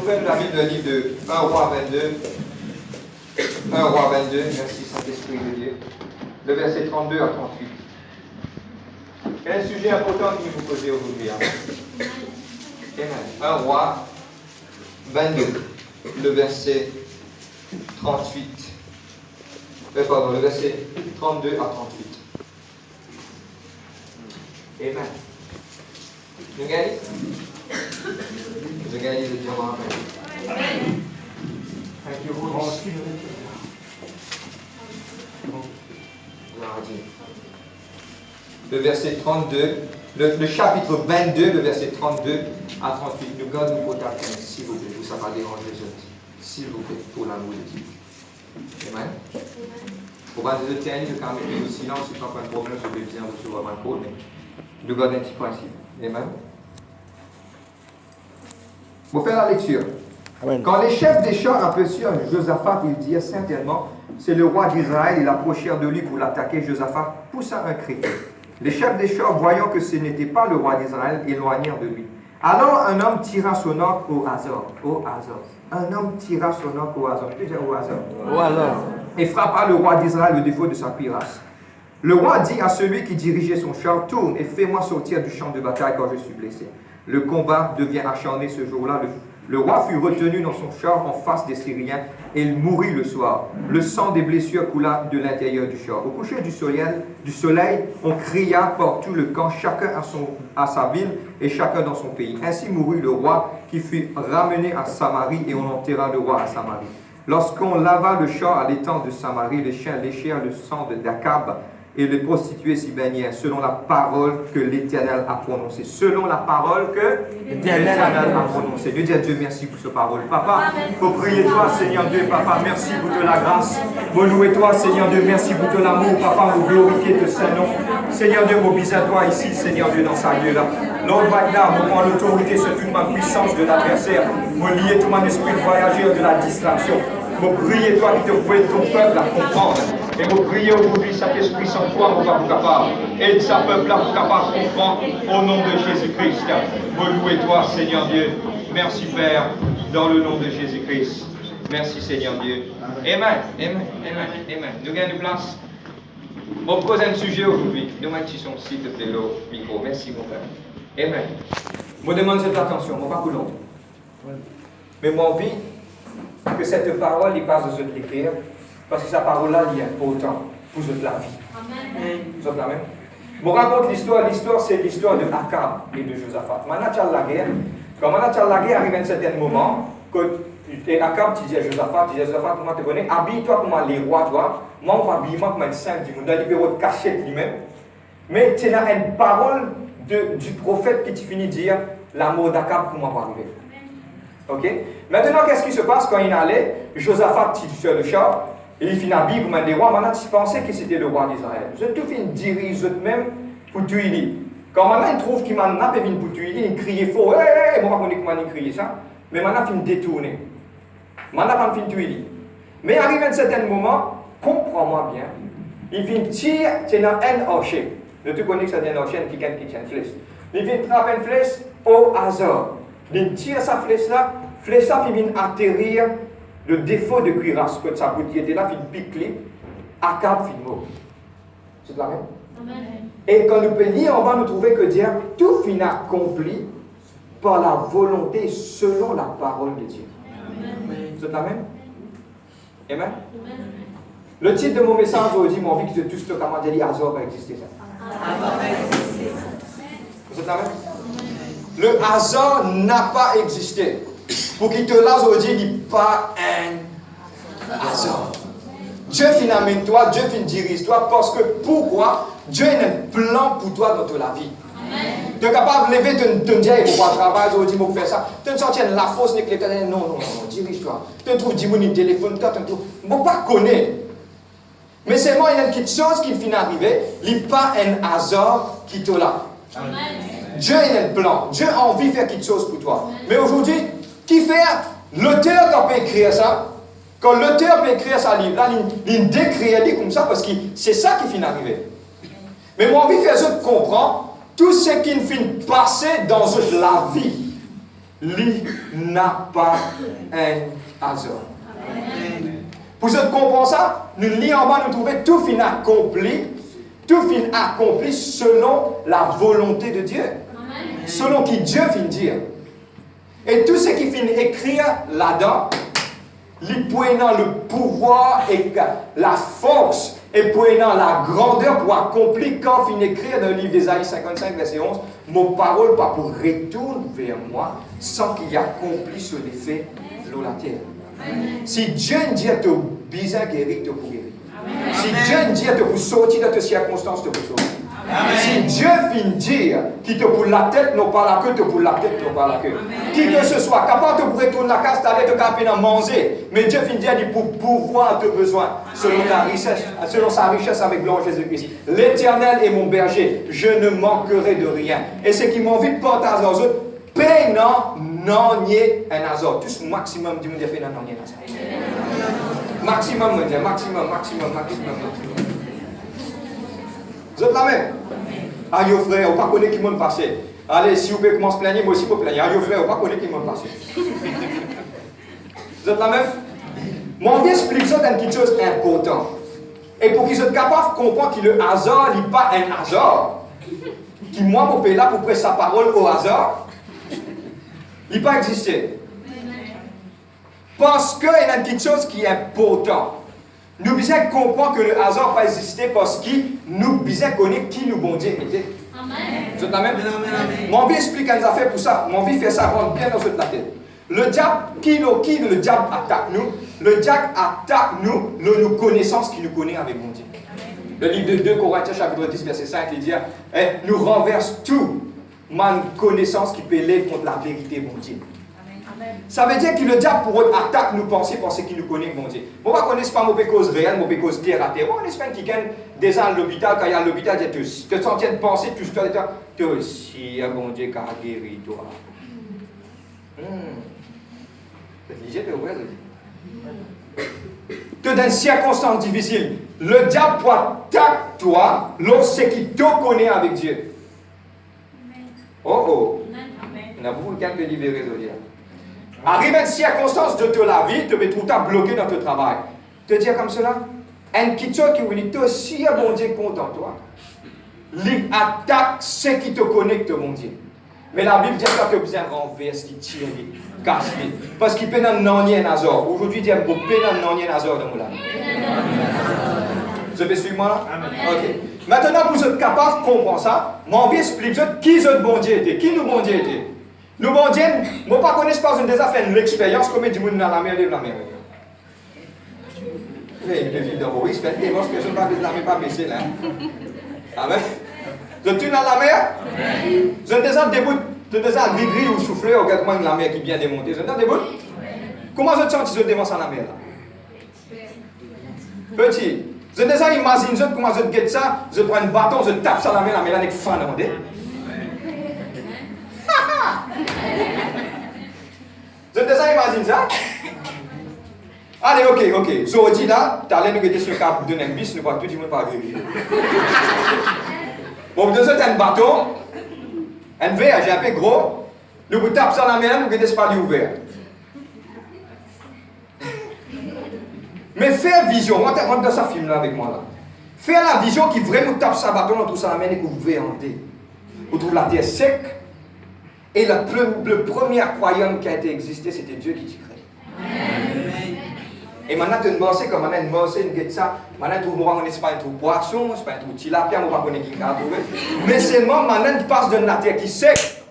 ouvrir la Bible, le livre de 1 Roi 22. 1 Roi 22, merci Saint-Esprit de Dieu. Le verset 32 à 38. Il y a un sujet important qui vous posez aujourd'hui. Hein? Amen. 1 Roi 22, le verset 38. Pardon, le verset 32 à 38. Amen. Vous gagnez? Vous gagnez de dire Amen. Thank you, Holy Spirit. Le verset 32, le chapitre 22, le verset 32 à 38. Nous gardons nos contacts, s'il vous plaît, vous ça va déranger les autres. S'il vous plaît, pour l'amour de Dieu. Amen. Pour pas de tenir, de quand même, sinon, c'est pas un problème, je vais bien recevoir ma code, mais nous gardons un petit principe. Amen. Pour faire la lecture. Amen. Quand les chefs des chars aperçurent Josaphat, ils dirent certainement, c'est le roi d'Israël, ils approchèrent de lui pour l'attaquer. Josaphat poussa un cri. Les chefs des chars, voyant que ce n'était pas le roi d'Israël, éloignèrent de lui. Alors un homme tira son arc au hasard. Au hasard. Un homme tira son arc au hasard. Tu peux dire au hasard? Au hasard. Et frappa le roi d'Israël au défaut de sa cuirasse. Le roi dit à celui qui dirigeait son char, tourne et fais-moi sortir du champ de bataille quand je suis blessé. Le combat devient acharné ce jour-là. Le roi fut retenu dans son char en face des Syriens et il mourut le soir. Le sang des blessures coula de l'intérieur du char. Au coucher du soleil, on cria par tout le camp, chacun à sa ville et chacun dans son pays. Ainsi mourut le roi qui fut ramené à Samarie et on enterra le roi à Samarie. Lorsqu'on lava le char à l'étang de Samarie, les chiens léchèrent le sang d'Akab et les prostituées s'y baignèrent, selon la parole que l'Éternel a prononcée. Selon la parole que l'Éternel a prononcée. Dieu dit à Dieu merci pour cette parole. Papa, faut prier toi, Seigneur Dieu. Papa, merci pour de la grâce. Vous louer toi, Seigneur Dieu. Merci pour de l'amour. Papa, vous glorifier de Saint-Nom. Seigneur Dieu, vous bisez toi ici, Seigneur Dieu, dans sa lieu là. Lord, right now, vous prend l'autorité sur toute ma puissance de l'adversaire. Vous liez tout mon esprit de voyageur de la distraction. Vous priez toi qui te fouet ton peuple à comprendre. Et vous priez aujourd'hui, Saint-Esprit, sans toi, mon Père, vous capable. Aide sa peuple là, vous capable de comprendre au nom de Jésus-Christ. Vous louez toi, Seigneur Dieu. Merci, Père, dans le nom de Jésus-Christ. Merci, Seigneur Dieu. Amen. Amen. Amen. Amen. Nous gagnons de place. On pose un sujet aujourd'hui. Nous mettons son site de le micro. Merci, mon Père. Amen. Je vous demande cette attention, mon Père Coulon. Mais moi, envie que cette parole, il passe de ce l'écrire. Parce que cette parole-là, il est important pour toute la vie. Amen. Vous êtes là même? Je vous raconte l'histoire. L'histoire, c'est l'histoire de Akab et de Josaphat. Maintenant, tu as la guerre. Quand tu as la guerre, arrive à un certain moment, et Akab, tu dis à Josaphat, comment te connais? Habille-toi comme les rois, toi. Moi, on va habiller comme un saint du monde. Dans les bureaux de cachette lui-même. Mais tu as une parole du prophète qui te finit de dire la mort d'Akab, comment va arriver. Ok? Maintenant, qu'est-ce qui se passe quand il allait? Josaphat, tu sur le char. Et il finit habillé comme un des rois. Maintenant, tu pensais que c'était le roi d'Israël. Je tout fin dirige eux-mêmes pour tuer. Quand maintenant, il trouve qu'il m'a nappé pour tuer, il crie fort. Hé, moi, je ne sais pas comment il crie ça. Mais maintenant, il détourné. Maintenant, il finit tuer. Mais arrive à un certain moment, comprends-moi bien, il finit tirer, c'est dans un archer. Tu connais que c'est un archer qui tient une flèche. Il finit frapper une flèche au hasard. Il tire sa flèche-là, flèche-là finit atterrir. Le défaut de cuirasse, quand sa boutique était là, il pique, Akab finit mort. C'est la même? Amen. Et quand nous peut lire, on va nous trouver que Dieu, tout finit accompli par la volonté selon la parole de Dieu. Amen. C'est la même? Amen. Amen. Le titre de mon message aujourd'hui, mon vie, que tout ce que j'ai dit, hasard va exister. Vous êtes la même? Le hasard n'a pas existé. Pour qu'il te lance aujourd'hui, il n'est pas un hasard. Dieu finit toi, Dieu finit dirige toi, parce que pourquoi? Dieu a un plan pour toi dans toute la vie. Tu es capable de lever, te dire, il faut pas travailler aujourd'hui, il faut faire ça. Tu ne sortir la force, non, dirige-toi. Tu trouves 10 minutes, téléphone, tu trouves. Il ne faut pas connaître. Mais c'est moi, il y a une petite chose qui finit d'arriver, il n'est pas un hasard qui te l'a. Dieu a un plan, Dieu a envie de faire quelque chose pour toi. Mais aujourd'hui, qui fait l'auteur qui peut écrire ça? Quand l'auteur peut écrire sa livre, là, il décrit comme ça parce que c'est ça qui finit d'arriver. Mais moi, envie de faire ça comprendre tout ce qui finit passer dans la vie. il n'a pas un hasard. Pour ce comprendre ça, nous lisons en bas, nous trouvons tout fin accompli selon la volonté de Dieu. Selon qui Dieu finit dire. Et tout ce qui finit écrire là-dedans, il prenant le pouvoir et la force et prenant la grandeur pour accomplir quand finit écrire dans le livre d'Ésaïe 55, verset 11, mon parole pas pour retourner vers moi sans qu'il y accompli sur les faits de la terre. Si Dieu dit à te bizarre guérir, te pour guérir. Si Dieu dit à te pour sortir de tes circonstances, te pour sortir. Si Dieu finit dire qu'il te pour la tête, non pas la queue, te pour la tête, non pas la queue. Qui que ce soit, capable de retourner la case, t'allais te caper à manger. Mais Dieu finit dire pour pouvoir te besoin, selon sa richesse avec blanc Jésus-Christ. L'Éternel est mon berger, je ne manquerai de rien. Et ce qui m'envie de partager aux autres, peinant, non, nier un hasard. Tout ce maximum, dis-moi, dire peinant, non, nier un hasard. Maximum, me dire, maximum. Vous êtes là même? Ah, yo frère, vous ne connaissez pas qui m'ont passé. Allez, si vous pouvez commencer à plaigner, moi aussi, vous plaigner. Ah, yo frère, vous ne connaissez pas qui m'ont passé. Vous êtes là même? Mon Dieu explique ça dans quelque chose d'important. Et pour qu'ils soient capables de comprendre que le hasard n'est pas un hasard, qui moi, mon pays là, pour prêter sa parole au hasard, il n'a pas existé. Parce qu'il y a quelque chose qui est important. Nous devons comprendre que le hasard n'a pas existé parce que nous devons connaître qui nous bon Dieu était. Vous êtes la même? Mon vie explique qu'elle a fait pour ça. Mon vie fait ça rentre bien dans cette la tête. Le diable, le diable attaque nous? Le diable attaque nos connaissances qu'il nous connaît avec mon Dieu. Le livre de 2 Corinthiens, chapitre 10, verset 5, il dit nous renverse tout ma connaissance qui peut l'élever contre la vérité, mon Dieu. Ça veut dire que le diable pour attaque nous penser qu'il nous connaît, mon Dieu. Bon, on ne connaît pas mon cause réelle, mon cause terre à terre. On est pas qui gagne des ans à l'hôpital, quand il y a l'hôpital, tu te sens de penser, tu te dis, si, mon Dieu, qui a guéri toi. C'est léger de vrai, te dans une circonstance difficile, le diable pour attaquer toi lorsqu'il te connaît avec Dieu. Oh. Il y a beaucoup de gens qui libérés aujourd'hui. Arrive à une circonstance de la vie, te met tout le temps bloqué dans ton travail. Te dire comme cela, un petit chose qui vous dit, toi, si un bon Dieu content toi, il attaque ceux qui te connectent, mon Dieu. Mais la Bible dit que tu as besoin de renverser, qui tire, casse. Parce qu'il peut n'en y un hasard. Aujourd'hui, il dit qu'il peut n'en y un hasard dans mon âme. Vous avez suivi moi là? Ok. Maintenant, pour être capable de comprendre ça, mon vie explique qui ce bon Dieu était, qui nous bon Dieu était. Nous, bon Dieu, je ne connais pas une des affaires, l'expérience comme du monde dans la mer, de la mer. Oui, évidemment, oui, c'est une démence que je ne vais pas baisser là. Amen. Vous êtes dans la mer? Vous êtes déjà debout, vous êtes déjà gris ou soufflé, ou quelque chose la mer qui vient démonter. Vous êtes debout? Comment vous êtes senti de démence en la mer là? Petit. Vous êtes déjà imaginé comment vous êtes ça, vous prends un bâton, vous tapez ça la mer n'est pas fin demandé. Vous avez déjà imaginé ça? Allez, ok. Aujourd'hui là, tu allais nous guetter sur le cap de un bis, nous pas tout le monde pas arriver. Bon, vous avez un bâton, un verre, j'ai un peu gros, nous vous tapez ça la mer, nous guettez ce pas ouvert. Mais faire vision, on rentre dans ce film là avec moi là. Faire la vision qui vraiment tape sa bâton dans tout ça la mer et que vous verrez. Vous trouvez la terre sec. Et le premier royaume qui a été existé, c'était Dieu qui t'y crée. Et maintenant, tu as pensé comme maintenant, une guette ça. Maintenant, tu trouves en Espagne, tu trouves poisson, c'est pas tout tilapia, on va connaître qui a trouvé. Mais c'est moi, maintenant, qui passe de la terre qui sec.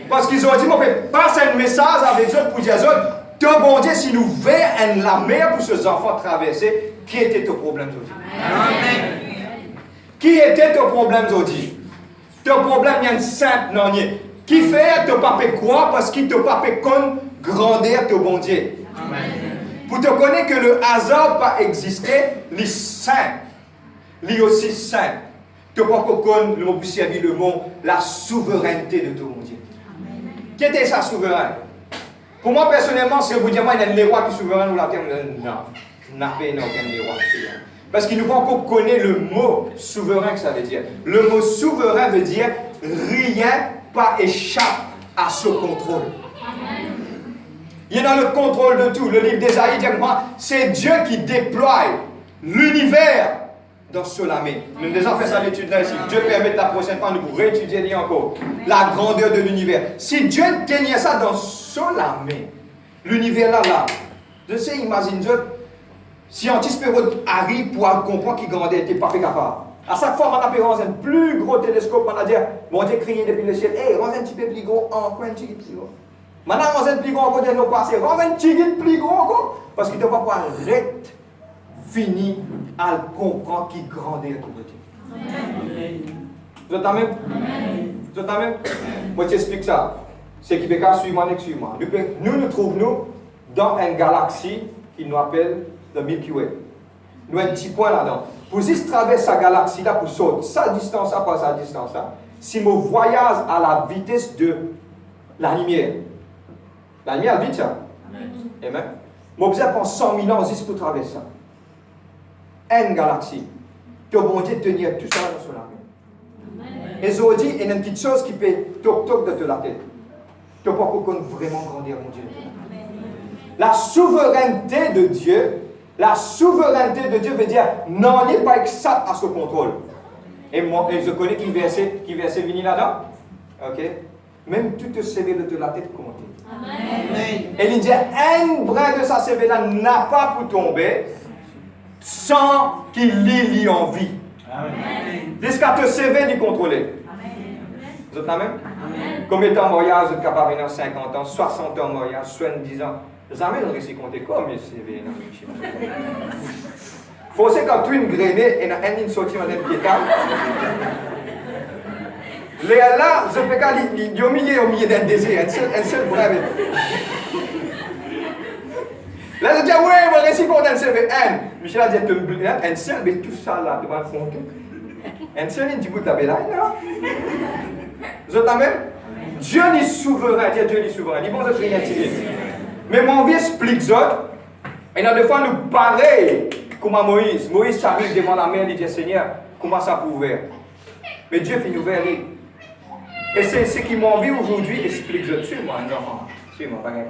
Parce qu'ils ont dit, on peut passer un message avec eux pour dire aux autres, te bon Dieu, si nous verrons la mer pour ces enfants traverser, qui était ton problème aujourd'hui? Qui était ton problème aujourd'hui? Ton problème, il y a une simple non. Qui fait te pas quoi parce qu'il te pas con grandeur de bon Dieu. Amen. Pour te connaître que le hasard pas existé, les saints, les aussi saints. Tu pas qu'on le mot servir le mot la souveraineté de ton Dieu. Qui était sa souverain? Pour moi personnellement, si vous dites moi il y a les rois qui sont souverains ou la terre, non, n'a pas aucun des rois. Parce qu'il nous faut encore connaître le mot souverain que ça veut dire. Le mot souverain veut dire rien pas échappe à ce contrôle. Il est dans le contrôle de tout. Le livre d'Ésaïe dit que moi, c'est Dieu qui déploie l'univers dans Solamé. Nous avons déjà fait ça l'étude là ici. Dieu permet la prochaine fois de vous réétudier encore la grandeur de l'univers. Si Dieu tenait ça dans Solamé, l'univers là, je sais, imagine, si Antispérode arrive pour comprendre qu'il grandeur n'était pas capable. À chaque fois, on a pris un plus gros télescope, on a dit, bon Dieu crié depuis le ciel, hey, on a un petit peu plus gros, encore un petit peu plus gros. Maintenant, on a un plus gros encore de nos passés, on a un petit peu plus gros encore, parce qu'il ne doit pas pouvoir arrêter, fini, à comprendre qu'il grandit à côté. Vous êtes même? Vous êtes même? Moi, je t'explique ça. C'est qui peut suivre moi. Nous trouvons dans une galaxie qui nous appelle le Milky Way. Nous avons un petit point là-dedans. Pour juste traverser sa galaxie-là, pour sauter sa distance-là par sa distance-là, si je voyage à la vitesse de la lumière, la lumière vite ça. Amen. Je besoin prendre 100 000 ans juste pour traverser ça. Une galaxie. Tu as bon Dieu de tenir tout ça sur la main. Et aujourd'hui, il y a une petite chose qui peut toc-toc de la tête. Tu n'as pas vraiment grandir, mon Dieu. La souveraineté de Dieu. La souveraineté de Dieu veut dire non, n'est pas exact à ce contrôle. Et je connais qui verset venu là-dedans. Ok? Même toute CV de la tête compte. Et il dit un brin de sa CV là n'a pas pour tomber sans qu'il l'y en vie. Jusqu'à te CV d'y contrôler. Vous êtes là même? Combien de temps mariage vous êtes capable de 50 ans, 60 ans mariage, 70 ans? Jamais on réussit à compter comme il CV. Faut aussi quand tu es une grenée et une ligne sortie dans un piétal. Là, je peux pas au milieu d'un désert, un seul bras. Là, je dis, oui, on va réussir à compter un CV. Michel a dit, un seul, mais tout ça là, devant le fond. Un seul, il dit, vous avez là. Vous êtes même? Dieu est souverain, Dieu est souverain. Il va vous rien tirer. Mais mon vie explique ça. Et dans des fois, nous pareil comme à Moïse. Moïse arrive devant la mer, il dit Seigneur, comment ça peut ouvrir? Mais Dieu fait ouvrir. Et c'est ce qui m'a envie aujourd'hui explique ça. Suis-moi, suis-moi, pas grave.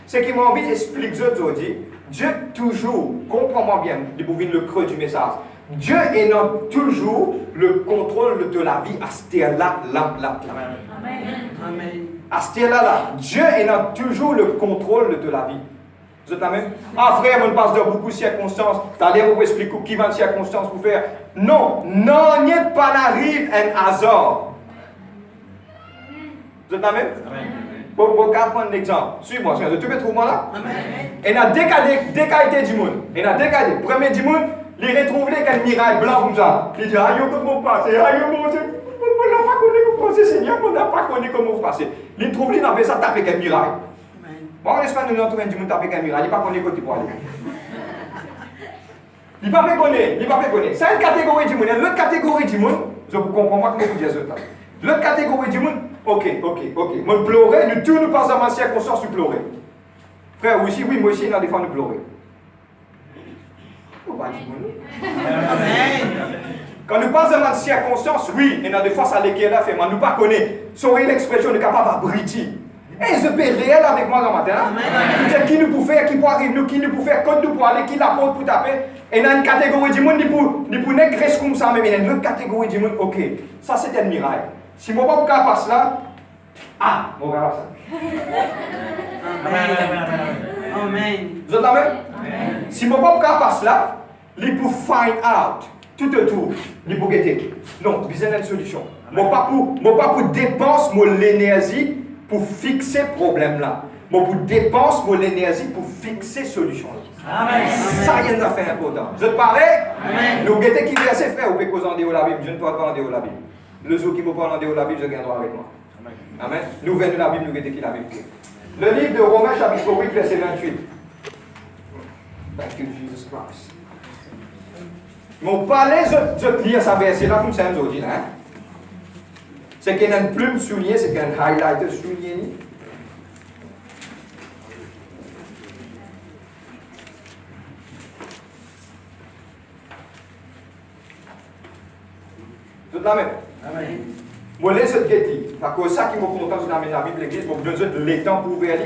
Ce qui m'a envie explique ça aujourd'hui. Dieu toujours, comprends-moi bien, de vous le creux du message. Dieu est dans toujours le contrôle de la vie à ce terre-là, là. Amen. À ce terre-là, Dieu est dans toujours le contrôle de la vie. Vous êtes la même? Ah frère, on passe de beaucoup de circonstances. T'as l'air vous expliquer qui va de circonstances pour faire. Non, non, n'y a pas n'arrive un hasard. Vous êtes la même? Pour prendre un exemple. Suis-moi, tu peux trouver là? Et dans deux qualités du monde. Et dans deux qualités. Premier du monde, il retrouve un miracle blanc comme ça. Il dit, aïe, comment passer? Aïe, mon Dieu. On n'a pas connu comment passer, Seigneur. On n'a pas connu comment passer. Il trouve, il n'a pas ça taper un miracle. Bon, en Espagne, nous avons trouvé un monde taper un miracle. Il n'a pas connu côté pour aller. Il n'a pas connu. C'est une catégorie du monde. L'autre catégorie du monde, je ne comprends pas comment vous dites ça. L'autre catégorie du monde, ok. Moi, pleurer, nous tous nous passons dans ma circonstance, nous pleurer. Frère, aussi, oui, moi aussi, il y a des fois, nous pleurer. Quand nous passons dans ma circonstance, oui, il y a des fois, ça l'équerre là, fait, mais nous ne connaissons pas. Sauver l'expression, nous sommes capables de briller. Et je peux réel avec moi dans matin. Hein? Qui nous peut faire, qui peut arriver, nous, qui nous peut faire, quand nous pour aller, qui la porte pour taper. Et dans une catégorie du monde, nous pouvons être comme ça, mais dans une autre catégorie du monde, ok, ça c'est un miracle. Si mon papa passe là, mon gars, ça. Amen. Vous êtes là même? Si mon papa passe là, il peut find out tout autour, il peut guetter. Non, il y a une solution. Mon papa dépense l'énergie pour fixer le problème là. Mon pour dépense l'énergie pour fixer la solution là. Amen. Ça, il y a une affaire importante. Vous êtes pareil? Nous guettez qui verset frère, ou peut causer en déo la Bible. Je ne dois pas en déo la Bible. Le jour qui vous parle en déo la Bible, je gagne droit avec moi. Amen. Nous venons de la Bible, nous guettez qui la Bible. Le livre de Romains chapitre 8, verset 28. Thank you, Jesus Christ. Mon palais, je lis ça verset là comme ça aujourd'hui. C'est qu'il y a une plume soulignée, c'est qu'il y a un highlighter souligné. Tout la même. Amen. Moi, laisse cette guetti. La cause ça qui m'a content dans la Bible, l'église, pour besoin de l'étang pour ouvrir.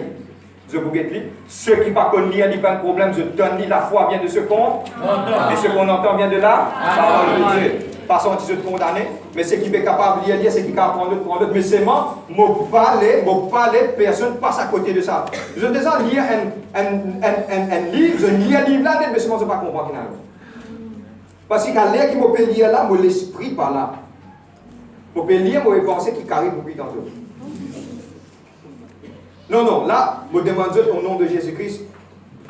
Je vous dis, ceux qui ne pas connaissent il n'y a pas de problème, je donne la foi vient de ce qu'on entend. Et ce qu'on entend vient de là, parole de Dieu. Pas senti de condamner, mais ce qui est capable de lire, c'est qui est capable de prendre. Mais c'est moi, je parler, personne passe à côté de ça. Je déjà lire un livre, je lis un livre là, mais c'est moi, je ne pas comprendre. Parce que quand l'air qui me lire là, mon l'esprit par là. Je peux lire, je peux penser qu'il arrive depuis tantôt. Non, là, je demande au nom de Jésus-Christ,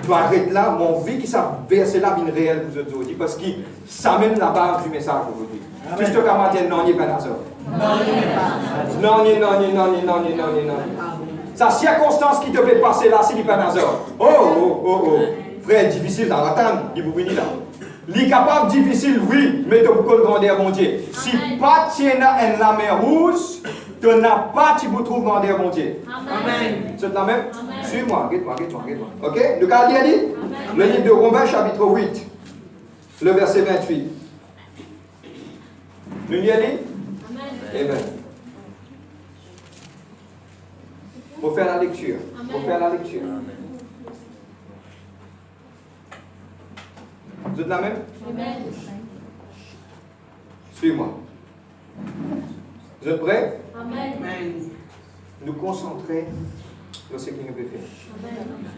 doit arrêter là, mon vie qui s'est versé là, une réelle pour vous aujourd'hui, parce que ça mène la base du message aujourd'hui. Tout ce que je dis, non, il n'y a pas d'azor. Non. Sa circonstance qui te fait passer là, c'est pas d'azor. Oh. Frère, difficile dans l'attente, il vous venez là. L'incapable, difficile, oui, mais tu peux grandeur, mon Dieu. Si pas tu es dans la mer rouge, tu n'as pas, tu peux trouver grandeur, mon Dieu. Amen. C'est la même? Suis-moi, guide-moi. Ok? Le cas dit, le livre de Romains, chapitre 8, le verset 28. Nous y allons? Amen. Faut faire la lecture. Vous êtes la même? Amen. Suis-moi. Vous êtes prêts? Amen. Nous concentrer sur ce qui nous fait faire.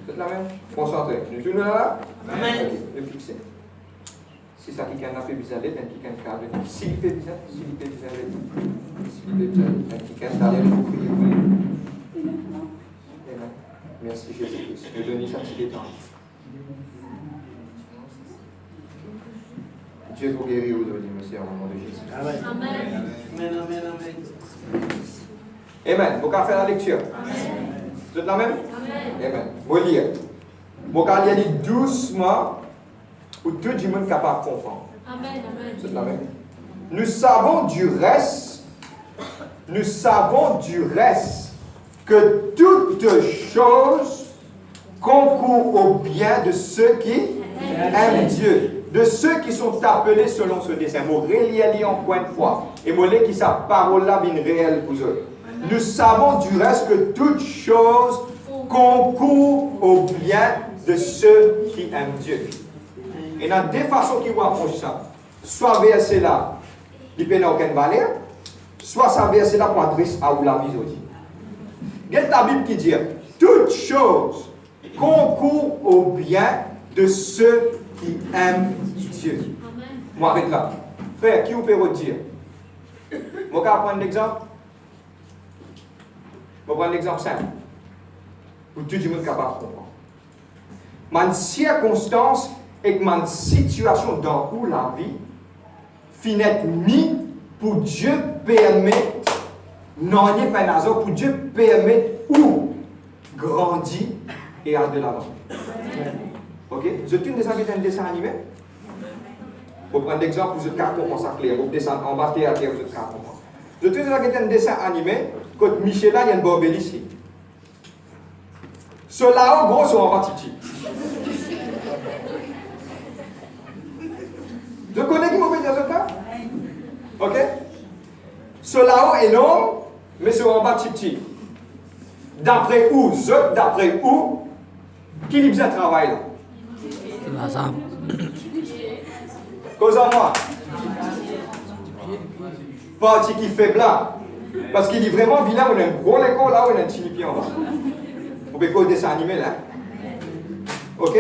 Vous êtes la même? Concentrer. Nous tournons là? Amen. Ok, le fixer. Si ça qui a fait bizarre, qui a câble. Si il fait bizarre, si il fait bizarre, qui a d'aller pour prier. Amen. Merci Jésus-Christ. Je donne ça petit temps. Dieu vous guérit aujourd'hui, monsieur, au nom de Jésus. Amen. Amen. Vous pouvez faire la lecture. Amen. Vous êtes la même? Amen. Vous lire. Vous pouvez lire doucement pour tout le monde capable de comprendre. Amen. Vous êtes la même? Nous savons du reste que toutes choses concourent au bien de ceux qui aiment Dieu. De ceux qui sont appelés selon ce dessein. Je relis encore une fois. Et je lis que sa parole là est réelle pour eux. Nous savons du reste que toutes choses concourent au bien de ceux qui aiment Dieu. Et dans deux façons qui vous approchent ça. Soit verset là, il n'y a aucune valeur. Soit ça verset là pour adresser à vous la vie aujourd'hui. Regarde la Bible qui dit toutes choses concourent au bien de ceux qui aiment Dieu. Moi, arrête là. Frère, qui vous peut redire? Je vais prendre l'exemple. Je vais prendre l'exemple simple. Pour tout le monde capable de comprendre. Ma circonstance et ma situation dans où la vie finit mis pour Dieu permet, non, il n'y a pas un hasard, pour Dieu permet où grandir et aller de l'avant. Ok? Je suis déjà un dessin animé. Pour prendre l'exemple, vous êtes capable de comprendre ça clair. Vous descendez en bas de terre, vous êtes capable de comprendre. Je suis déjà un dessin animé. Quand Michel là, il y a une barbelle ici. Ceux-là, en gros, sont en bas petit. Je connais qui m'a fait dire ça? Ok? Ceux-là est énorme, mais sont en bas petit. D'après où? D'après où? Qui lui faisait travail là? Cause en moi. Parti qui fait blanc. Parce qu'il est vraiment vilain, on a un gros écho là, on a un petit pied en bas. On peut écouter dessin animé là. Ok?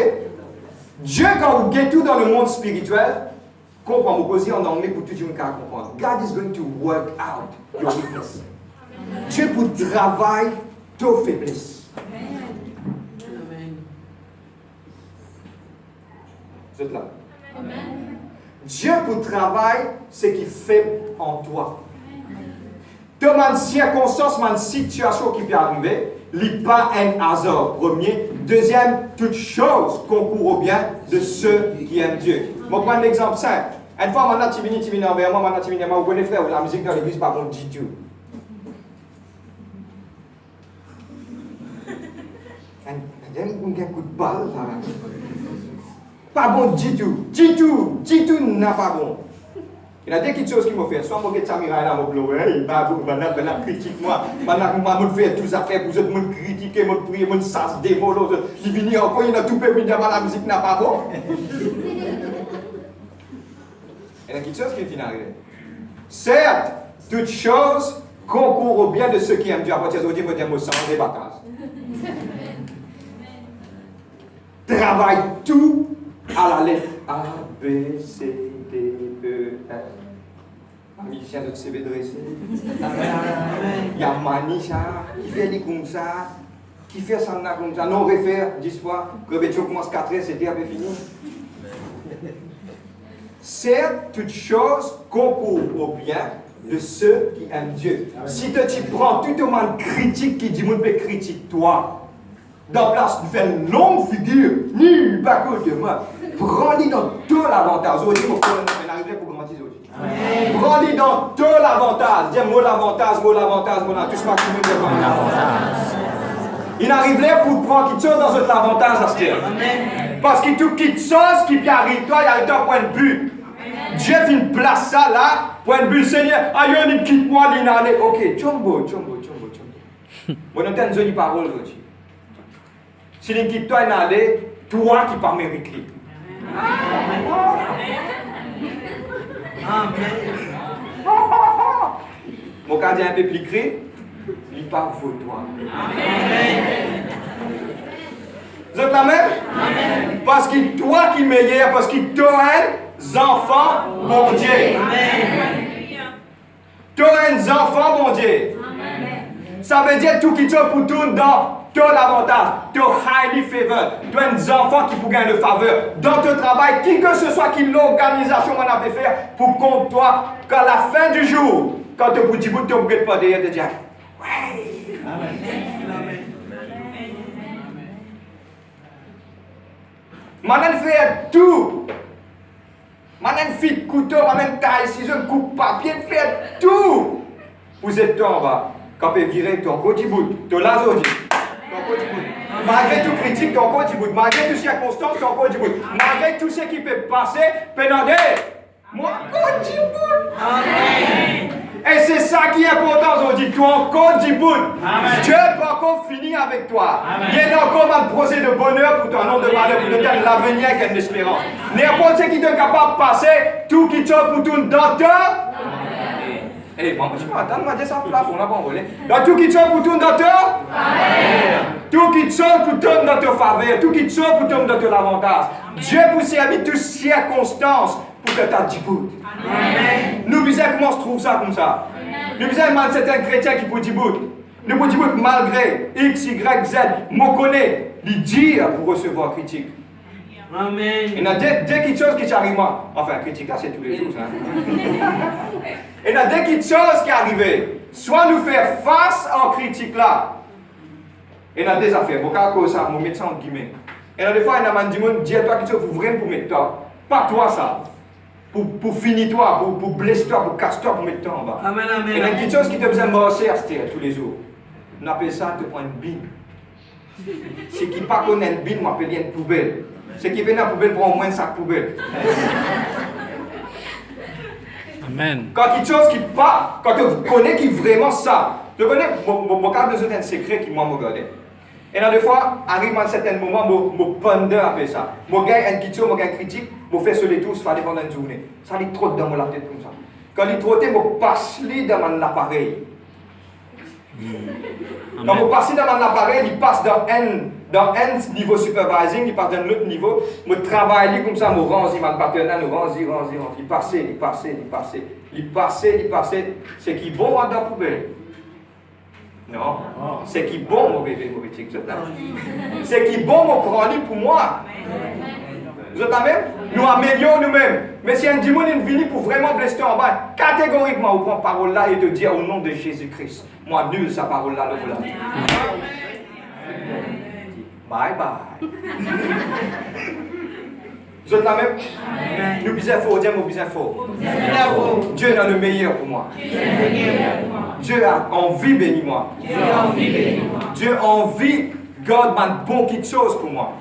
Dieu, quand vous guettez tout dans le monde spirituel, comprend, vous posez en anglais pour tout le monde comprendre. God is going to work out your weakness. Dieu pour travailler tes faiblesses. Vous êtes là? Amen. Dieu pour travailler ce qui fait en toi. De ma circonstance, ma situation qui peut arriver, il n'y a pas un hasard. Premier. Deuxième, toute chose concourt au bien de ceux qui aiment Dieu. Je vais prendre l'exemple simple. Une fois, je suis venu envers moi, je suis venu vous connaissez frère, la musique dans l'église, par contre, dit tout. Un coup de balle, pas bon du tout. Du tout n'a pas bon. Il y a des petites choses qui m'ont fait. Soit je Samira là, je me critique moi, je fais tout ça, pour vous me critiquer, me prier, me sas démo, il vient encore, il a tout peuple, il la musique n'a pas bon. Il y a quelque chose qui est arrivé. Certes, toutes choses concourent au bien de ceux qui aiment Dieu. Après, aujourd'hui, je me sens des vacances. Travaille tout à la lettre A, B, C, D, E, F. Un musicien de CV dressé. Il y a Manisha qui fait des comme ça, qui fait ça comme ça. Non, réfère 10 fois. Rebetio commence 4 heures, c'était un peu fini. Certes, toutes choses concourent au bien de ceux qui aiment Dieu. Si tu prends tout le monde critique qui dit, moi, je critique toi. Dans place, tu fais une longue figure, ni pas que de moi. Prends-les dans tout l'avantage. Aujourd'hui, on arrive pour grandir aujourd'hui. Prends-les dans tout l'avantage. Dis moi l'avantage, moi l'avantage, moi tout ce maximum de l'avantage. Il arrive là pour prendre quelque chose dans cet avantage à ce terme. Parce que tout quelque chose qui arrive, toi, il arrive à un point de but. Dieu fait une place ça là, point de but, Seigneur, aïe, quitte-moi, il allait. Ok, chombo. Bon, on a une jolie parole aujourd'hui. Si il quitte toi, il allait, toi qui par mérite. Mon cas dit un peu plus cri, il part pour toi. Vous êtes la même? Parce que toi qui meilleur, parce que toi, enfants, bon Dieu. Toi, enfants, bon Dieu. Ça veut dire tout qui tient pour tout dans tout l'avantage, tout highly favor. Tu as des enfants qui pour gagner le faveur. Dans ton travail, qui que ce soit qui l'organisation qu'on a fait faire, pour qu'on toi, qu'à la fin du jour, quand tu es petit bout, tu ne regrettes pas derrière, tu dis, ouais. Maintenant, faire tout. Maintenant, fit couteau, maintenant, taille, ciseaux, coupe papier, faire tout. Vous êtes toi en bas. Quand tu virer ton côté bout, ton lazodi. Malgré tout critique, ton corps du bout. Malgré toutes circonstances, ton corps du bout. Malgré tout ce qui peut passer, pénadé. Moi, corps du bout. Amen. Et c'est ça qui est important aujourd'hui. Ton corps du bout. Dieu peut encore finir avec toi. Amen. Il y a encore un projet de bonheur pour ton nom de malheur, pour te donner l'avenir avec une espérance. N'importe ce qui est capable de passer, tout qui tient pour tout dans toi. Eh, moi, je m'attends, moi, ça plafond, on a pas envolé. Dans tout qui tient pour tout dans toi. Tout qui tient pour tout dans ta faveur. Tout qui tient pour tout dans ton avantage. Dieu vous servir toutes circonstances pour que tu aies du bout. Nous disons comment on se trouve ça comme ça. Nous disons mal certains chrétiens qui pour du bout. Nous pour du bout malgré X, Y, Z. Moi connais les dire pour recevoir critique. Amen. Il y a des petites choses qui arrivent. Enfin, critique là, c'est tous les jours. Il y a des petites choses qui arrivent. Soit nous faire face en critique là. Il y a des affaires. Bon, quand ça, je mets ça en guillemets. Et là, des fois, il y a des gens qui disent toi qui faut vraiment pour mettre toi. Pas toi ça. Pour finir toi, pour blesser toi, pour casser toi, pour mettre toi en bas. Amen, amen. Il y a des petites choses qui te besoin de marcher tous les jours. On appelle ça te prendre une bine. Ce qui pas connaît une bine, on appelle une poubelle. Ce qui vient dans la poubelle prend au moins un sac poubelle. Amen. Quand quelque chose qui pas, quand tu connais qui vraiment ça, tu connais, mon cas de un secret qui moi me regarde. Et là des fois, arrive à un certain moment, je pondère après ça. Je gagne une question, je gagne une critique, je fais sur les tours, ça dépend d'une journée. Ça lui trotte dans la tête comme ça. Quand il trotte, je passe dans mon appareil. Quand je passe dans mon appareil, il passe dans un niveau supervising, il passe dans un autre niveau. Je travaille comme ça, je range mon partenaire, je range. Il passe. C'est qui bon dans la poubelle. Non, c'est qui bon, mon bébé, mon petit. C'est qui bon, mon prendre pour moi. Vous êtes la même? Nous améliorons nous-mêmes. Mais si un démon est venu pour vraiment blesser en bas, catégoriquement, on prend parole là et te dire au nom de Jésus-Christ. Moi, nul sa parole là, le voilà. Bye bye. Vous êtes la même? Amen. Nous bisons fort, Dieu nous bisons fort. Dieu est le meilleur pour moi. Dieu a envie de bénir moi. Dieu a envie de garder une bonne chose pour moi.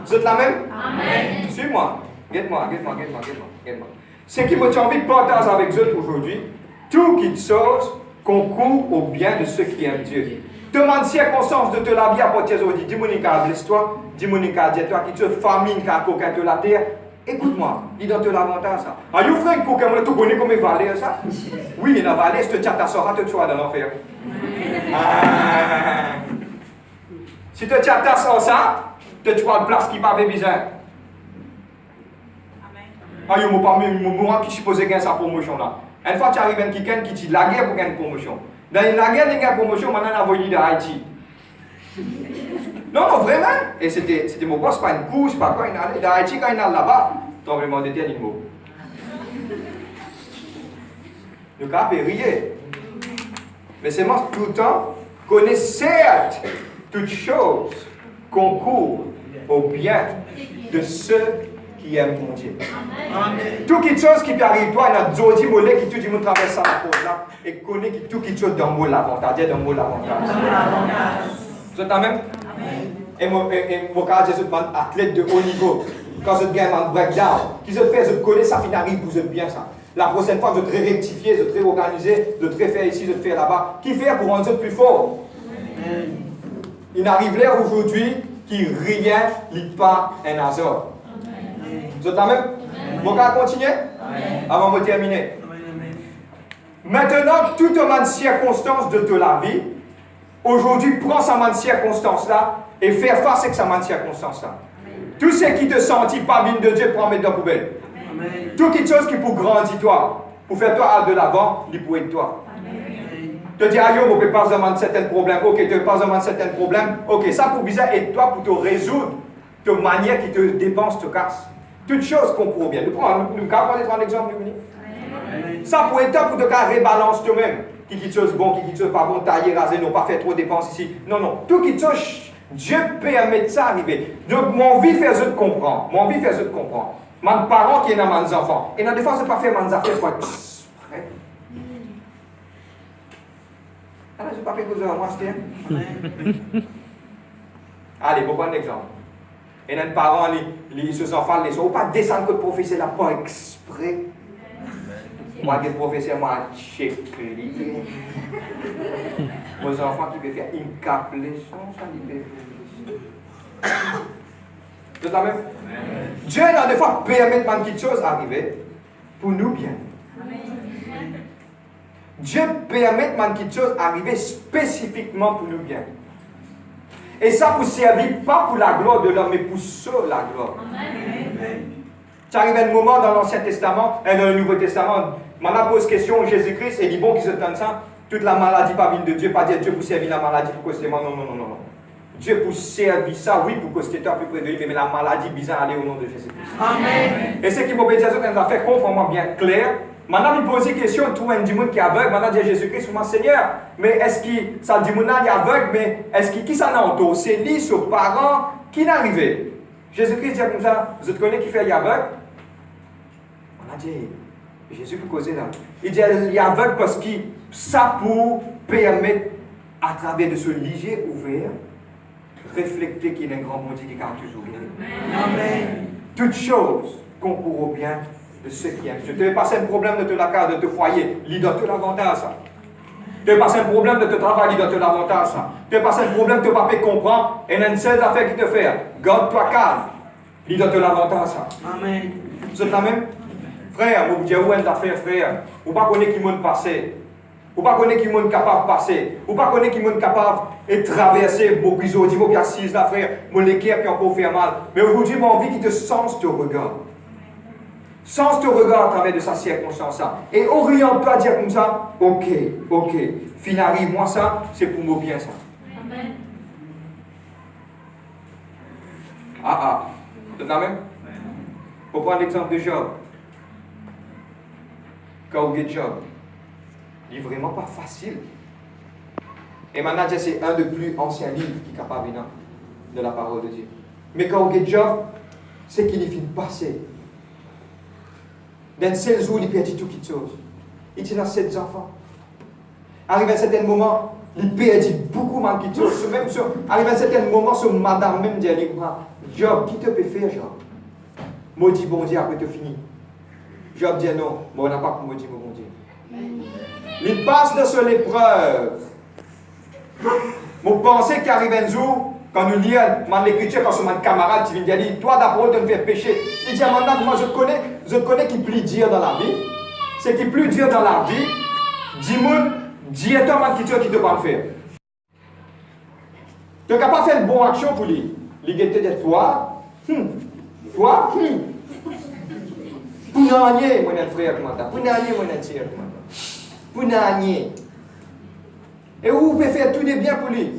Vous êtes la même? Amen. Suis-moi. Regarde-moi. Ce qui m'a envie de partager avec vous aujourd'hui, tout qui chose concourt au bien de ceux qui aiment Dieu. Demande circonstance de te la vie à partir d'aujourd'hui. Dis-moi une l'histoire, dis-moi une dis-toi qui te famine, qui a coquin de la terre. Écoute-moi, il donne te l'avantage ça. Ah, you frère, coquin, tu connais comment valer ça? Oui, il a valé, je te tiens ta soeur, tu vas dans l'enfer. Si tu tiens ta soeur ça, tu vas une place qui pas bizarre. Ah, il m'a pas mis qui supposait gagner sa promotion là. Une fois tu arrives à quelqu'un qui dit la guerre pour gagner une promotion. Dans la guerre, il y a une promotion, maintenant on a envoyé d'Haïti. Non, vraiment. Et c'était mon boss, pas une course, pas quoi, il allait d'Haïti quand il allait là-bas. Tremblement de terre, il mot. Nous avons rire. Mais c'est moi tout le temps, connaît certes toutes choses concourent au bien de ceux qui aiment mon Dieu. Tout quelque chose qui peut arriver, toi, il y a d'autres mollets qui tout le monde traverse la porte là et connaît que tout quelque chose dans le mot l'avantage, dans le mot l'avantage. Vous êtes même? Et mon cas, je suis un athlète de haut niveau. Quand je gagne un breakdown, qui se fait, je connais, ça finit arrive, vous êtes bien ça. La prochaine fois, je te rectifier, je te réorganiser, je te faire ici, je te faire là-bas. Qui fait pour rendre plus fort? Il arrive là aujourd'hui qui rien n'est pas un hasard. Vous êtes même? Mon cas continuer? Avant de terminer. Maintenant, toute manne circonstance de la vie, aujourd'hui, prends sa manne circonstance-là et fais face avec sa manne circonstance-là. Tout ce qui te sentit pas bien de Dieu, prends mettre dans la poubelle. Tout quelque chose qui pour grandir toi, pour faire toi aller de l'avant, il pour être toi. Tu te dis, ah yo, on ne peut pas demander certains problèmes. Ok, tu ne peux pas demander certains problèmes. Ok, ça pour bizarre et toi pour te résoudre de manière qui te dépense, te casse. Toutes choses concourent bien. Nous allons prendre un exemple. Ça pour être toi pour te rebalance toi-même. Qui quelque chose bon, qui quelque chose pas bon, tailler, raser, non pas faire trop de dépenses ici. Non. Tout quelque chose, Dieu permet ça arriver. Donc, mon vie fait de comprendre. Mes parents qui sont dans mes enfants. Et dans des fois, ce n'est pas faire mes affaires pour être prêt. Alors, je ne vais pas faire que vous avez moi, allez, bon exemple. Et les parents, les enfants, ils ne sont pas descendre que le professeur n'a pas exprès. Moi, le professeur m'a checké. Vos enfants qui peuvent faire une cape leçon, ça peut faire. C'est la même? Dieu, dans des fois, permet quelque chose arriver pour nous bien. Dieu permet quelque chose arriver spécifiquement pour nous bien. Et ça pour servir pas pour la gloire de l'homme, mais pour seul la gloire. Ça arrive un moment dans l'Ancien Testament et dans le Nouveau Testament. Maintenant, pose question, Jésus-Christ, et dit bon, qui se donne ça, toute la maladie pas venue de Dieu, pas dire Dieu pour servir la maladie pour causer moi, non. Dieu pour servir ça, oui, pour causer toi plus près de lui, mais la maladie bizarre aller au nom de Jésus-Christ. Amen. Et ce qui m'a dit, ça nous a fait comprendre bien clair. Maintenant, il pose une question, tout un monde qui est aveugle, maintenant, dit Jésus-Christ, mon Seigneur, mais est-ce que ça dit, mon est aveugle, mais est-ce que qui ça n'a entouré? C'est lui, ses parents, qui n'est arrivé? Jésus-Christ dit comme ça, vous connaissez qui fait aveugle? On a dit, Jésus peut causer là. Il dit, il est aveugle parce que ça pour permettre, à travers de ce léger ouvert, refléter qu'il y a un grand monde qui garde toujours bien. Amen. Toutes choses concourent au bien de ceux qui aiment. Je te passer un problème de la carte, de te foyer, il donne tout l'avantage ça. Tu te passer un problème de te travail, il donne tout l'avantage ça. Tu te passer un problème de papa comprend, et il y a une seule affaire qui te fait. Garde-toi calme, il donne tout l'avantage ça. Amen. C'est la même? Frère, vous dites où est l'affaire, frère? Vous ne connaissez pas qui monde passé. Vous ne connaissez pas qui monde capable de passer. Vous ne connaissez pas qui monde capable de traverser vos prisons. Vous qui assise là, frère. Mon équipe qui encore fait mal. Mais aujourd'hui, mon envie qui te sens te regarde. Sens te regarde à travers de sa circonstance. Et oriente-toi à dire comme ça, ok. Fin arrive, moi ça, c'est pour moi bien ça. Amen. C'est la même? Pour prendre l'exemple de Job. Quand vous êtes Job, il n'est vraiment pas facile. Et maintenant, c'est un des plus anciens livres qui est capable de la parole de Dieu. Mais quand vous êtes Job, c'est qu'il est fini de passer. Dans 16 jours, il perdit tout quelque chose. Il tient 7 enfants. Arrivé à un certain moment, il perdit beaucoup de quelque chose. Même arrivé à un certain moment, son madame même dit à lui, Job, qui te peut faire, Job? Maudit bon Dieu après tu fini. Job dit non, mais on n'a pas pour maudit mon bon Dieu. Il passe de son épreuve. Mon pensée qui arrive un jour, quand nous lisons l'écriture, quand mon camarade qui vient dire, toi d'abord tu me fais pécher. Il dit maintenant, moi je connais qui plus dur dans la vie. C'est qui plus dur dans la vie, dis-moi, dis-toi qui te va faire. Tu n'es capable de faire une bonne action pour lui. Il dit toi, toi, pour n'anier, mon frère, pour n'anier, mon sœur, pour n'anier. Et vous pouvez faire tout des biens pour lui.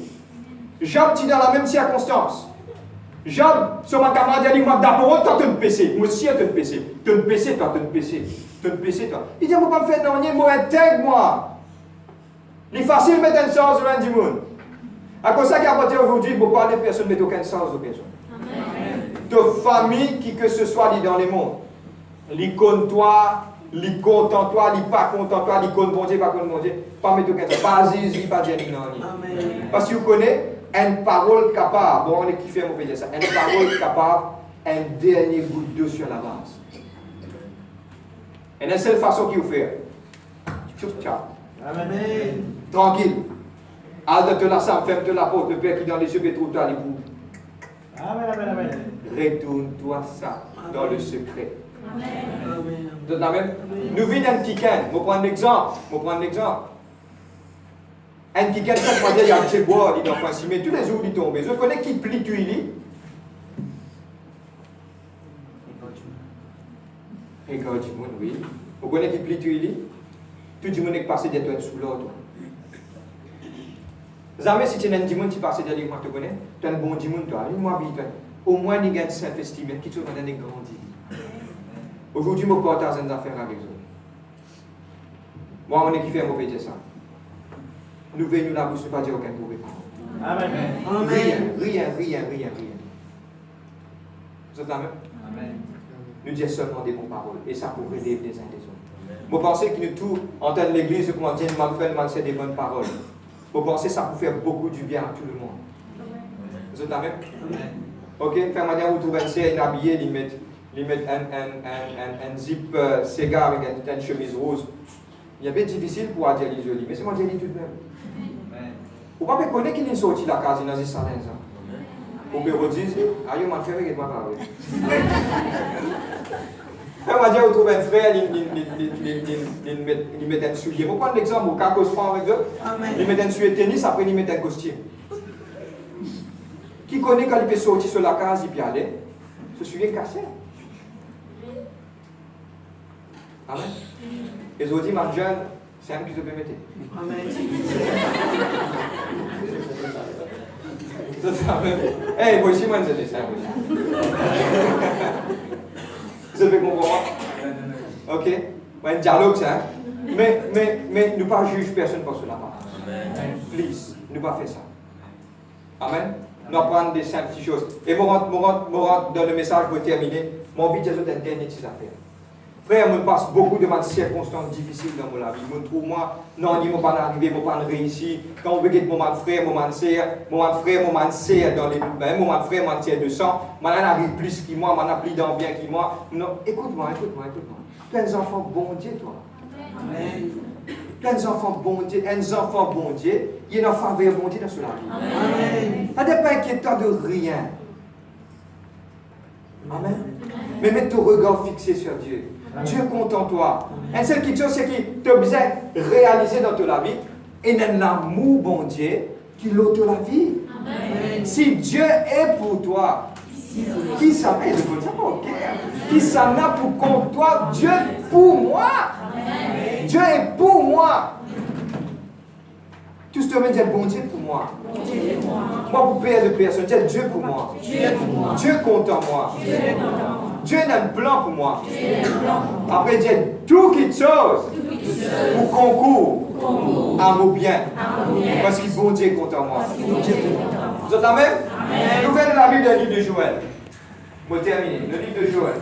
Job, tu es dans la même circonstance. Job, sur ma camarade, il dit, moi d'abord, toi, tu es un PC. Moi aussi, tu es un PC. Tu es un PC, toi, tu es un PC. Tu es un PC, toi. Il dit, moi, pas me faire n'anier, moi, intègre-moi. Il est facile de mettre un sens dans le monde. À cause de ça, qu'à partir d'aujourd'hui, beaucoup de personnes ne mettent aucun sens aux personnes. De famille, qui que ce soit, dans le monde. L'icône toi, l'icône en toi, l'icône pas content toi, l'icône bon Dieu, pas contre bon Dieu, pas mettre aucun sens. Pas Jésus, pas Dieu, non. Parce que vous connaissez une parole capable, bon, on est qui fait, on peut dire ça, une parole capable, un dernier goutte d'eau sur la base. Et la seule façon qu'il vous fait, Amen. Tranquille. Alde te la sam, ferme-te la porte, le Père qui dans les yeux, trouve-toi les bouts. Amen, amen, amen. Retourne-toi ça dans le secret. Amen. Amen. Nous venons un kiken. Je vais prendre un exemple. Un kiken, ça veut dire il y a un petit bois, il est dans le coin, mais tous les jours il tombe. Je connais qui plie tu il. Et quand du monde, oui. Vous connaissez qui plie tu il. Tout le monde est passé d'être sous l'autre. Jamais si tu es un dimanche qui passe derrière moi, tu connais, tu es un bon dimanche, toi. Au moins, il y a un self-estime qui te donne grandi. Aujourd'hui, je partage des affaires avec eux. Moi, on est qui fait un mauvais ça. Nous venons là pour ne pas dire aucun mauvais parole. Amen. Rien. Vous êtes là même? Amen. Nous disons seulement des bonnes paroles. Et ça pour aider les uns des autres. Vous pensez que nous tous, en tant que l'église, comment dire, mal c'est des bonnes paroles. Vous pensez que ça peut faire beaucoup du bien à tout le monde. Vous êtes là même? Ok, faire manière où vous trouvez un serre habillé, ils mettent un zip Sega avec une chemise rose. Il est bien difficile pour dire les jolis, mais c'est moi qui dis tout de même. Vous ne pouvez pas connaître qu'il est sorti de la case dans les salins. Vous pouvez dire, ah, il m'a fait avec moi parler. Faire manière où vous trouvez un frère, il met un soulier. Vous prenez l'exemple, au cas où je avec eux, il met un soulier de tennis, après il met un costume. Qui connaît quand il peut sortir sur la case, il peut aller, ce soulier cassé. Amen. Et je vous dis, ma jeune, c'est un qui se permet. Amen. Eh, moi aussi, moi, je dis ça. Vous avez compris? Ok? Un dialogue, ça. Mais nous ne pas juger personne pour cela. Please, ne pas faire ça. Amen. Nous apprendre des simples petites choses. Et je rentre dans le message pour terminer. Mon vie, j'ai une dernière petite affaire. Frère, je passe beaucoup de circonstances difficiles dans mon vie. Je trouve, moi, non, je ne peux pas arriver, je ne peux pas réussir. Quand on regarde mon frère, mon sœur, dans les mon frère, mon sœur de sang, je arrive plus que moi, je plus dans bien que moi. Non, écoute-moi. Tu es un enfant bon Dieu, toi. Amen. Tu es un enfant bon Dieu, il y a une faveur bon Dieu dans cela. Amen. Ça n'est pas inquiétant de rien. Amen. Mais mets ton regard fixé sur Dieu. Dieu compte en toi. Et seule chose, c'est qu'il te besoin réaliser dans ta vie. Et l'amour, bon Dieu, qui l'ôte la vie. Amen. Si Dieu est pour toi, qui s'en est qui s'en a pour contre toi? Dieu pour moi. Amen. Dieu est pour moi. Tout ce que je dis, bon Dieu pour moi. Moi, pour payer de personne, Dieu pour moi. Dieu compte en moi. Dieu a un plan pour moi. Après, Dieu tout quelque chose pour concours à mon bien. Parce que bon Dieu compte en moi. Vous êtes la même? Nouvelle de la Bible du livre de Joël. Je vais terminer. Le livre de Joël.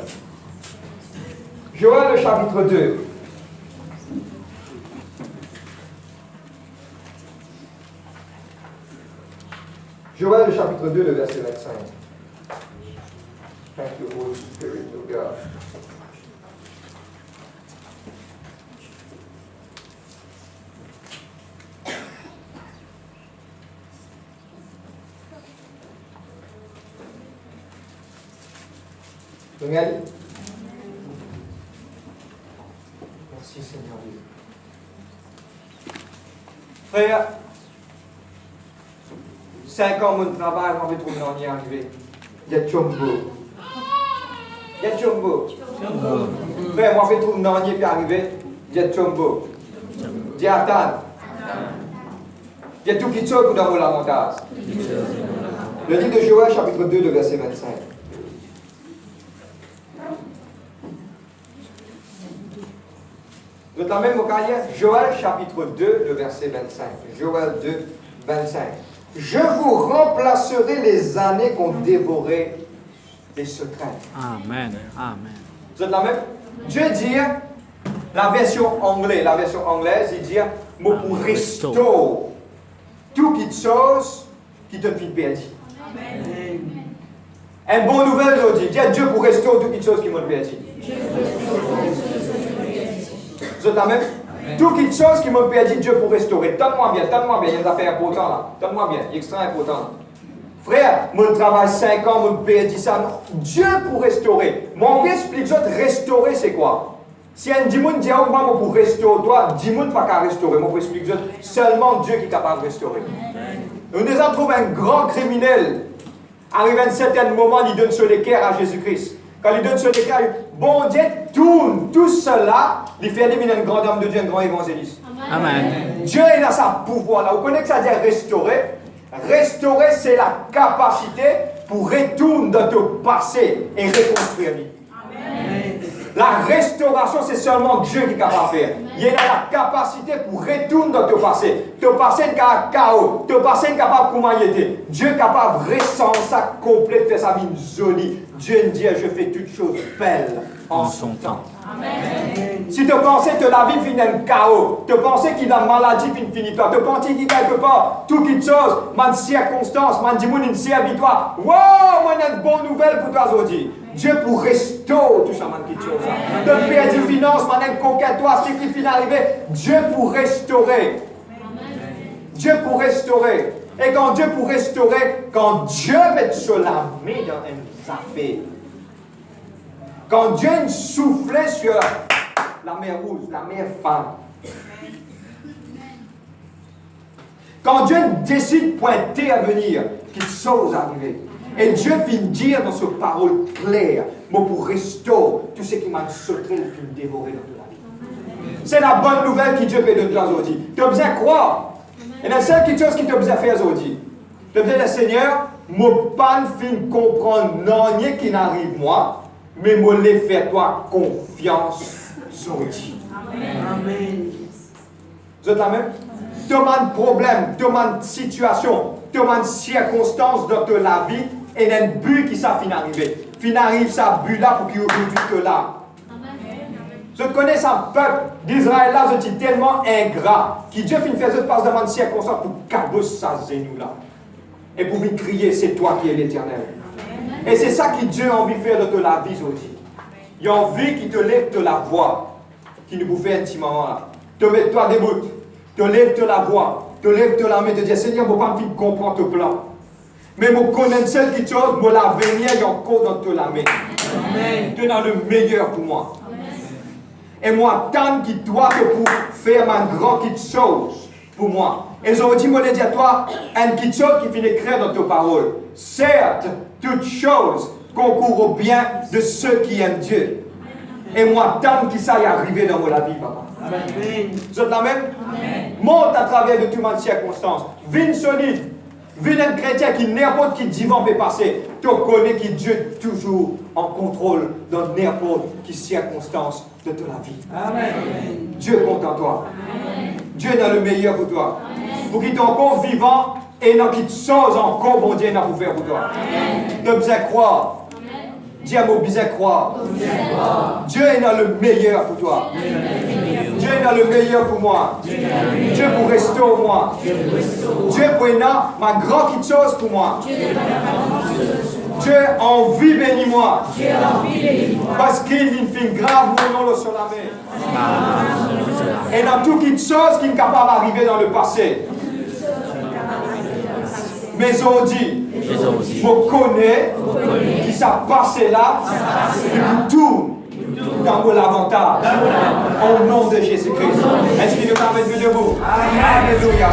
Joël, le chapitre 2. Joël, le chapitre 2, le verset 25. Thank you, Holy Spirit of God. Regardez. Merci Seigneur Dieu. Frère, 5 ans mon travail, on va trouver on y est arrivé. Il y a Chombo. Il y a Chombo. Frère, moi je vais trouver on y est arrivé. Il y a Chombo. Il y a Atan. Il y a tout qui saute dans la montagne. Le livre de Joël, chapitre 2, le verset 25. Vous êtes la même carrière. Joël chapitre 2, le verset 25. Joël 2, 25. Je vous remplacerai les années qu'on dévorait les secrets. Amen. Amen. Vous êtes la même? Dieu dit, la version anglaise, il dit, moi pour restaurer toute chose qui te fait perdre. Amen. Une bonne nouvelle aujourd'hui. Dieu pour restaurer toute chose qui m'a perdu. Vous êtes la même? Toute chose qui m'a perdu, Dieu pour restaurer. Donne-moi bien, il y a des affaires importantes là. Donne-moi bien, extra important. Frère, mon travail 5 ans, mon perdu ça. Dieu pour restaurer. Moi, on explique, restaurer c'est quoi? Si un démon dit, oh, moi, pour restaurer, toi, démon pas qu'à restaurer. Moi, pour expliquer, seulement Dieu qui est capable de restaurer. Nous avons trouvé un grand criminel. Arrivé à un certain moment, il donne sur l'équerre à Jésus-Christ. Quand il donne sur l'équerre, bon Dieu tourne tout cela, il fait devenir un grand homme de Dieu, un grand évangéliste. Amen. Dieu est dans sa pouvoir là. Vous connaissez que ça veut dire restaurer? Restaurer, c'est la capacité pour retourner dans ton passé et reconstruire vie. La restauration, c'est seulement Dieu qui est capable de faire. Il a la capacité pour retourner dans ton passé. Ton passé est chaos. Ton passé est capable de comment il était. Dieu est capable de ressentir ça complet, de faire sa vie jolie. Dieu dit, je fais toutes choses belles en son temps. Amen. Si tu pensais que la vie finit un chaos, tu pensais qu'il y a une maladie qui finit toi, tu pensais qu'il y a quelque part, toute chose, une circonstance, une victoire. Wow, moi j'ai une bonne nouvelle pour toi aujourd'hui. Dieu pour restaurer tout ça, quelque chose. De perdre des finances, une conquête, toi, ce qui finit d'arriver. Dieu pour restaurer. Dieu pour restaurer. Et quand Dieu pour restaurer, quand Dieu met sur la main dans une affaire, quand Dieu soufflait sur la mer rouge, la mer femme, quand Dieu décide de pointer à venir, quelque chose arrive. Et Dieu vient dire dans ses paroles claires, moi pour restaurer tout ce qui m'a sauté, et dévoré dans toute la vie. C'est la bonne nouvelle que Dieu peut donner aujourd'hui. Tu as besoin de croire. Et la seule chose qui t'a besoin de faire aujourd'hui, tu as besoin de Seigneur, moi pas fin comprendre non rien qui n'arrive moi, mais moi les faire toi confiance aujourd'hui. Amen. Vous êtes la même? Tu as un problème, tu as une situation, tu as une circonstance dans la vie et un but qui ça finit arriver. Fin arrive ça but là pour qu'il y ait que là. Je connais un peuple d'Israël là, je dis tellement ingrat, qui Dieu finit faire cette passe devant une circonstance pour cabosser sa genou là. Et pour lui crier, c'est toi qui es l'Éternel. Et c'est ça que Dieu a envie de faire de la vie aujourd'hui. Il a envie qu'il te lève de la voix, qui nous fait un petit moment là. Te mets toi debout, te lève de la voix, te lève de la main, te dire Seigneur, je ne peux pas comprendre ton plan. Mais je connais celle qui chose, moi l'avenir est encore dans la main. Tu es dans le meilleur pour moi. Et moi, tant qu'il doit pour faire ma grande petite chose pour moi. Et aujourd'hui, moi, je dis à toi, une petite chose qui finit écrire dans tes paroles. Certes, toute chose concourt au bien de ceux qui aiment Dieu. Et moi, tant qu'il ça y arrivé dans la vie, papa. Amen. Vous êtes la même? Amen. Monte à travers de toutes les circonstances. Viens solide. Viens un chrétien qui n'importe qui divan peut passer. Tu connais que Dieu est toujours en contrôle dans n'importe quelle circonstance de ta vie. Amen. Dieu compte en toi. Amen. Dieu est dans le meilleur pour toi. Amen. Pour qu'il soit encore vivant et dans quelque chose encore bon Dieu n'a pour faire pour toi. Tu as besoin de croire. Dis à moi, besoin de croire. Dieu est dans le meilleur pour toi. Dieu Dieu est dans le meilleur pour moi. Dieu pour restaurer moi. Dieu pour ma grande quelque chose pour moi. Dieu en vie bénis-moi. Parce qu'il me fait grave mon nom sur la main. Et dans toute chose qui est capable d'arriver dans le passé. Mais on dit, je connais qui s'est passé là, tout dans l'avantage. Au nom de Jésus-Christ. Est-ce qu'il veut permettre de debout? Alléluia.